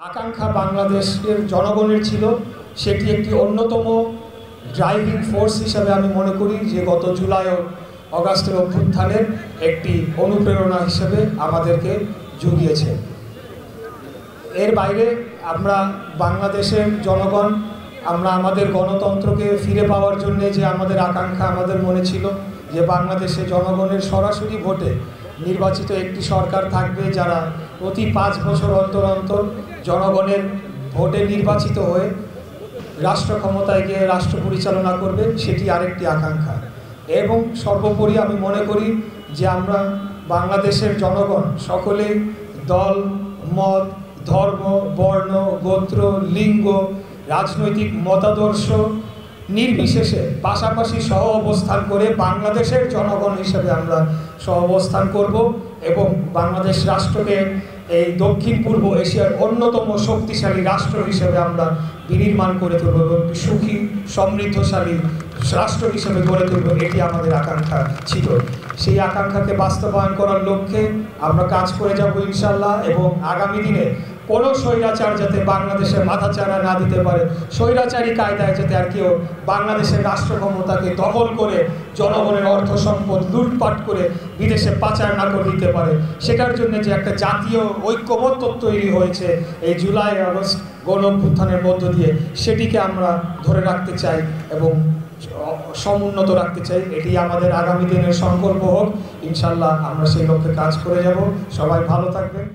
আকাঙ্ক্ষা বাংলাদেশের জনগণের ছিল, সেটি একটি অন্যতম ড্রাইভিং ফোর্স হিসাবে আমি মনে করি যে গত জুলাই ও অগাস্টের অভ্যুত্থানের একটি অনুপ্রেরণা হিসেবে আমাদেরকে জুগিয়েছে। এর বাইরে আমরা বাংলাদেশের জনগণ আমরা আমাদের গণতন্ত্রকে ফিরে পাওয়ার জন্য যে আমাদের আকাঙ্ক্ষা আমাদের মনে ছিল যে বাংলাদেশে জনগণের সরাসরি ভোটে নির্বাচিত একটি সরকার থাকবে যারা প্রতি 5 বছর অন্তর অন্তর জনগণের ভোটে নির্বাচিত হয়ে রাষ্ট্র ক্ষমতায় গিয়ে রাষ্ট্র পরিচালনা করবে, সেটি আরেকটি আকাঙ্ক্ষা। এবং সর্বোপরি আমি মনে করি যে আমরা বাংলাদেশের জনগণ সকলে দল মত ধর্ম বর্ণ গোত্র লিঙ্গ রাজনৈতিক মতাদর্শ নির্বিশেষে পাশাপাশি সহ অবস্থান করে বাংলাদেশের জনগণ হিসেবে আমরা সহ অবস্থান করব এবং বাংলাদেশ রাষ্ট্রকে এই দক্ষিণ পূর্ব এশিয়ার অন্যতম শক্তিশালী রাষ্ট্র হিসেবে আমরা বিনির্মাণ করে তুলব এবং সুখী সমৃদ্ধশালী রাষ্ট্র হিসেবে গড়ে তুলব, এটি আমাদের আকাঙ্ক্ষা ছিল। সেই আকাঙ্ক্ষাকে বাস্তবায়ন করার লক্ষ্যে আমরা কাজ করে যাব ইনশাল্লাহ। এবং আগামী দিনে কোনো স্বৈরাচার যাতে বাংলাদেশের মাথাচাড়া না দিতে পারে, স্বৈরাচারী কায়দায় যাতে আর কেউ বাংলাদেশের রাষ্ট্র ক্ষমতাকে দখল করে জনগণের অর্থ সম্পদ লুটপাট করে বিদেশে পাচার না করে দিতে পারে, সেটার জন্য যে একটা জাতীয় ঐক্যমত্য তৈরি হয়েছে এই জুলাই আগস্ট গণ অভ্যুত্থানের মধ্য দিয়ে, সেটিকে আমরা ধরে রাখতে চাই এবং সমুন্নত রাখতে চাই। এটি আমাদের আগামী দিনের সংকল্প হোক। ইনশাল্লাহ আমরা সেই লক্ষ্যে কাজ করে যাব। সবাই ভালো থাকবেন।